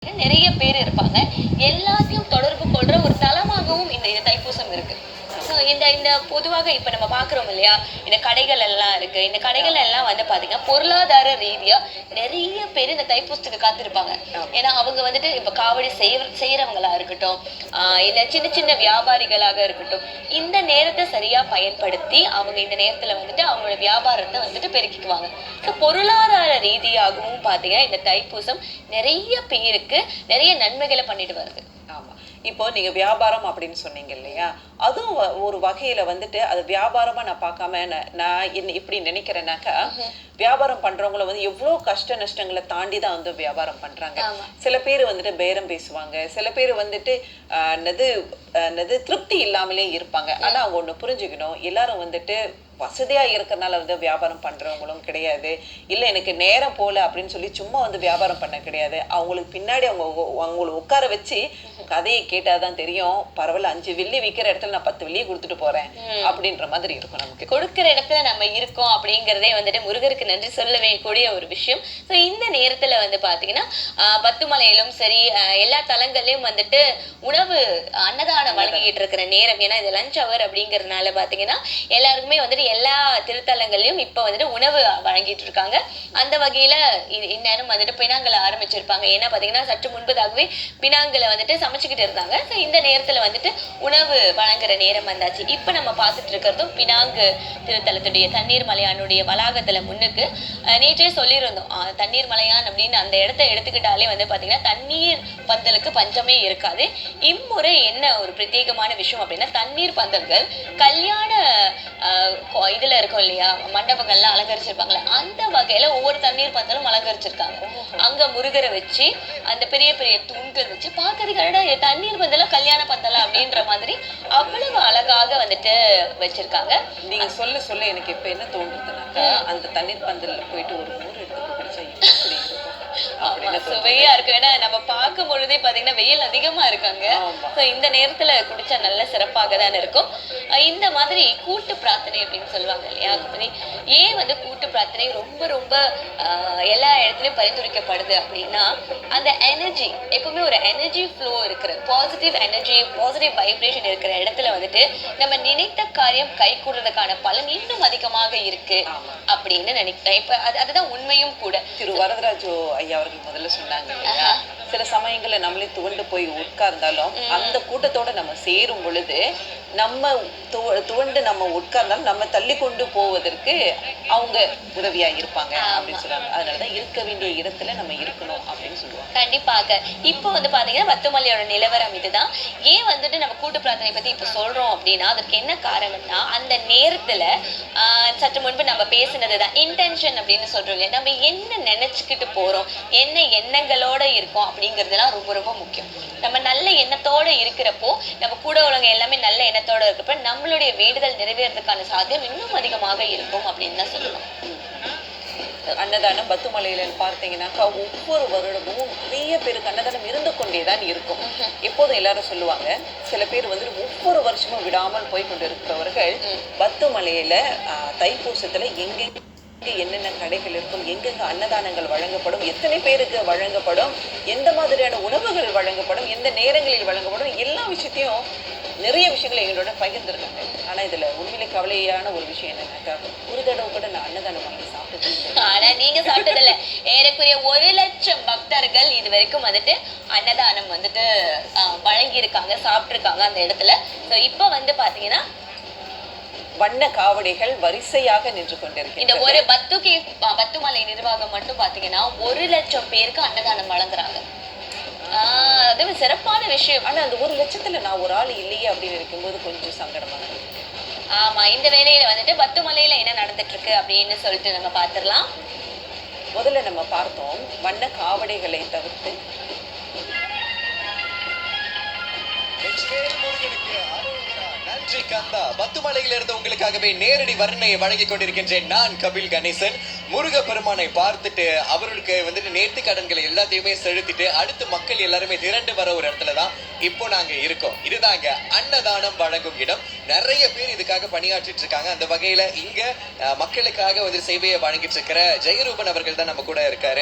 நிறைய பேர் இருப்பாங்க. எல்லாத்தையும் தொடர்பு கொள்ற ஒரு தளமாகவும் இந்த தைப்பூசம் இருக்கு. ஸோ இந்த இந்த பொதுவாக இப்ப நம்ம பார்க்குறோம் இல்லையா? இந்த கடைகள் எல்லாம் இருக்கு. இந்த கடைகள் எல்லாம் வந்து பார்த்தீங்கன்னா, பொருளாதார ரீதியா நிறைய பேர் இந்த தைப்பூசத்துக்கு காத்திருப்பாங்க. ஏன்னா அவங்க வந்துட்டு இப்ப காவடி செய்றவங்களா இருக்கட்டும், இல்ல சின்ன சின்ன வியாபாரிகளாக இருக்கட்டும், இந்த நேரத்தை சரியா பயன்படுத்தி அவங்க இந்த நேரத்துல வந்துட்டு அவங்களோட வியாபாரத்தை வந்துட்டு பெருக்கிக்குவாங்க. ஸோ பொருளாதார ரீதியாகவும் பார்த்தீங்கன்னா, இந்த தைப்பூசம் நிறைய பேருக்கு நிறைய நன்மைகளை பண்ணிட்டு வருது. ஆமா. இப்போ நீங்க வியாபாரம் அப்படின்னு சொன்னீங்க இல்லையா? அதுவும் ஒரு வகையில வந்துட்டு அது வியாபாரமா நான் பார்க்காம நான் என்ன இப்படி நினைக்கிறேன்னாக்கா, வியாபாரம் பண்றவங்கள வந்து எவ்வளோ கஷ்ட நஷ்டங்களை தாண்டி தான் வந்து வியாபாரம் பண்றாங்க. சில பேர் வந்துட்டு பேரம் பேசுவாங்க, சில பேர் வந்துட்டு என்னது திருப்தி இல்லாமலே இருப்பாங்க. ஆனா அவங்க ஒண்ணு புரிஞ்சுக்கணும், எல்லாரும் வந்துட்டு வசதியா இருக்கிறதுனால வந்து வியாபாரம் பண்றவங்களும் கிடையாது. இல்ல எனக்கு நேரம் போல அப்படின்னு சொல்லி சும்மா வந்து வியாபாரம் பண்ண கிடையாது. அவங்களுக்கு பின்னாடி அவங்களை உட்கார வச்சு கதையை கேட்டாதான் தெரியும், பரவாயில்ல 5 வெள்ளி விற்கிற இடத்துல நான் 10 வெள்ளியை கொடுத்துட்டு போறேன் அப்படின்ற மாதிரி இருக்கும். நமக்கு கொடுக்கிற இடத்துல நம்ம இருக்கோம் அப்படிங்கிறதே வந்துட்டு முருகருக்கு நன்றி சொல்லவே கூடிய ஒரு விஷயம். ஸோ இந்த நேரத்துல வந்து பாத்தீங்கன்னா பத்துமலையிலும் சரி, எல்லா தலங்கள்லயும் வந்துட்டு உணவு அன்னதானம் வழங்கிட்டு இருக்கிற நேரம். ஏன்னா இது லஞ்ச் அவர் அப்படிங்கறதுனால பாத்தீங்கன்னா எல்லாருக்குமே வந்துட்டு எல்லா திருத்தலங்கள்லயும் இப்ப வந்துட்டு உணவு வழங்கிட்டு இருக்காங்க. அந்த வகையில இந்நேரம் வந்துட்டு பினாங்கல ஆரம்பிச்சிருப்பாங்க. ஏன்னா பாத்தீங்கன்னா சற்று முன்பதாகவே பினாங்கல வந்துட்டு சமைச்சுக்கிட்டு இருந்தாங்க. ஸோ இந்த நேரத்துல வந்துட்டு உணவு வழங்குற நேரம் வந்தாச்சு. இப்ப நம்ம பார்த்துட்டு இருக்கிறதும் பினாங்கு திருத்தலத்துடைய தண்ணீர் மலையானுடைய வளாகத்துல முன்னுக்கு நேற்றே சொல்லியிருந்தோம், தண்ணீர் மலையான் அப்படின்னு அந்த இடத்த எடுத்துக்கிட்டாலே வந்து பாத்தீங்கன்னா தண்ணீர் பந்தலுக்கு பஞ்சமே இருக்காது. இம்முறை என்ன ஒரு பிரத்யேகமான விஷயம் அப்படின்னா, தண்ணீர் பந்தல்கள் கல்யாண இதுல இருக்கும் இல்லையா, மண்டபங்கள்லாம் அலங்கரிச்சிருப்பாங்களே, அந்த வகையில ஒவ்வொரு தண்ணீர் பந்தலும் அலங்கரிச்சிருக்காங்க. அங்க முருகரை வச்சு அந்த பெரிய பெரிய தூண்கள் வச்சு பார்க்கறதுக்கு தண்ணீர் பந்தலா கல்யாண பந்தலா அப்படின்ற மாதிரி அவ்வளவு அழகாக வந்துட்டு வச்சிருக்காங்க. நீங்க சொல்ல சொல்ல எனக்கு இப்ப என்ன தோன்றுதுனாக்கா, அந்த தண்ணீர் பந்தல்ல போயிட்டு ஒரு ஊர் எடுத்து குடிச்சா எப்படி இருக்கும் சுவையா இருக்கு. ஏன்னா நம்ம பார்க்கும் பொழுதே பாத்தீங்கன்னா வெயில் அதிகமா இருக்காங்க. இந்த நேரத்துல குடிச்சா நல்ல சிறப்பாக தான் இருக்கும். இந்த மாதிரி கூட்டு பிரார்த்தனை அப்படின்னு சொல்லுவாங்க இல்லையா, ஏன் வந்து கூட்டு பிரார்த்தனை ரொம்ப ரொம்ப எல்லா இடத்துலயும் பரிந்துரைக்கப்படுது அப்படின்னா, அந்த எனர்ஜி எப்பவுமே ஒரு எனர்ஜி ஃப்ளோ இருக்கிற பாசிட்டிவ் எனர்ஜி, பாசிட்டிவ் வைப்ரேஷன் இருக்கிற இடத்துல வந்துட்டு நம்ம நினைத்த காரியம் கை கூடுறதுக்கான பலன் இன்னும் அதிகமாக இருக்கு அப்படின்னு நினைக்கிறேன். இப்ப அதுதான் உண்மையும் கூட. திரு வரதராஜு ஐயா அவர்கள் முதல்ல சொன்னாங்க இல்லையா, சில சமயங்கள்ல நம்மளே துவண்டு போய் உட்கார்ந்தாலும் அந்த கூட்டத்தோட நம்ம சேரும் பொழுது நம்ம துவண்டு நம்ம உட்கார்ந்தாலும் நம்ம தள்ளி கொண்டு போவதற்கு அவங்க உதவியா இருப்பாங்க அப்படின்னு சொல்றாங்க. அதனாலதான் இருக்க வேண்டிய இடத்துல நம்ம இருக்கணும் அப்படின்னு சொல்லுவாங்க. கண்டிப்பாக. இப்போ வந்து பாத்தீங்கன்னா பத்துமலையோட நிலவரம் இதுதான். ஏன் வந்துட்டு நம்ம கூட்டு பிரார்த்தனை பத்தி இப்ப சொல்றோம் அப்படின்னா, அதற்கு என்ன காரணம்னா, அந்த நேரத்துல சற்று முன்பு நம்ம பேசினதுதான் இன்டென்ஷன் அப்படின்னு சொல்றோம் இல்லையா, நம்ம என்ன நினைச்சுக்கிட்டு போறோம், என்ன எண்ணங்களோட இருக்கோம் அப்படிங்கிறதுலாம் ரொம்ப ரொம்ப முக்கியம். நம்ம நல்ல எண்ணத்தோட இருக்கிறப்போ, நம்ம கூட உள்ளவங்க எல்லாமே நல்ல எண்ணத்தோட இருக்கிறப்ப நம்மளுடைய வேண்டுதல் நிறைவேறதுக்கான சாத்தியம் இன்னும் அதிகமாக இருக்கும் அப்படின்னு தான் சொல்லணும். அன்னதானம் பத்துமலையில பார்த்தீங்கன்னாக்கா ஒவ்வொரு வருடமும் நிறைய பேருக்கு அன்னதானம் இருந்து கொண்டேதான் இருக்கும். எப்போதும் எல்லாரும் சொல்லுவாங்க, சில பேர் வந்து ஒவ்வொரு வருஷமும் விடாமல் போய் கொண்டு இருக்கிறவர்கள் பத்துமலையில தைப்பூசத்துல எங்கெங்க என்னென்ன கடைகள் இருக்கும், எங்கெங்க அன்னதானங்கள் வழங்கப்படும், எத்தனை பேருக்கு வழங்கப்படும், எந்த மாதிரியான உணவுகள் வழங்கப்படும், எந்த நேரங்களில் வழங்கப்படும், எல்லா விஷயத்தையும் நிறைய விஷயங்களை எங்களோட பகிர்ந்துருக்காங்க. ஆனா இதுல உண்மையிலே கவலையான ஒரு விஷயம் என்னன்னாக்கா, ஒரு தடவை கூட நான் அன்னதானம் வாங்கி சாப்பிட்டது. ஆனா நீங்க சாப்பிட்டதில்ல. ஏறக்குறைய 1,00,000 பக்தர்கள் இது வரைக்கும் வந்துட்டு அன்னதானம் வந்துட்டு வழங்கி இருக்காங்க, சாப்பிட்டுருக்காங்க அந்த இடத்துல. ஸோ இப்ப வந்து பாத்தீங்கன்னா வண்ண காவடிகள் வரிசையாக நின்று கொண்டிருக்கு. இந்த ஒரு பத்துமலை நிர்வாகம் மட்டும் பாத்தீங்கன்னா 1,00,000 பேருக்கு அன்னதானம் வழங்குறாங்க. அது சிறப்பான விஷயம். ஆனா அந்த 1,00,000த்துல நான் ஒரு ஆள் இல்லையே அப்படின்னு இருக்கும்போது கொஞ்சம் சங்கடமா இருக்கு. ஆமா, இந்த வேலையில வந்துட்டு பத்துமலையில என்ன நடந்துட்டு இருக்கு அப்படின்னு சொல்லிட்டு நம்ம பாத்துடலாம். முதல்ல நம்ம பார்த்தோம் வண்ண காவடிகளை தவிர்த்து நன்றி கந்தா. பத்துமலையில இருந்து உங்களுக்காகவே நேரடி வர்ணனையை வழங்கி கொண்டிருக்கின்றேன் நான் கபில் கணேசன். முருக பெருமானை பார்த்துட்டு அவர்களுக்கு வந்துட்டு நேர்த்தி கடன்களை எல்லாத்தையுமே செலுத்திட்டு அடுத்து மக்கள் எல்லாருமே திரண்டு வர ஒரு இடத்துலதான் இப்போ நாங்க இருக்கோம். இதுதாங்க அன்னதானம் வழங்கும் இடம். நிறைய பேர் இதுக்காக பணியாற்றிட்டு இருக்காங்க. அந்த வகையில இங்க மக்களுக்காக வந்து சேவையை வழங்கிட்டு இருக்கிற ஜெயரூபன் அவர்கள் தான் நம்ம கூட இருக்காரு.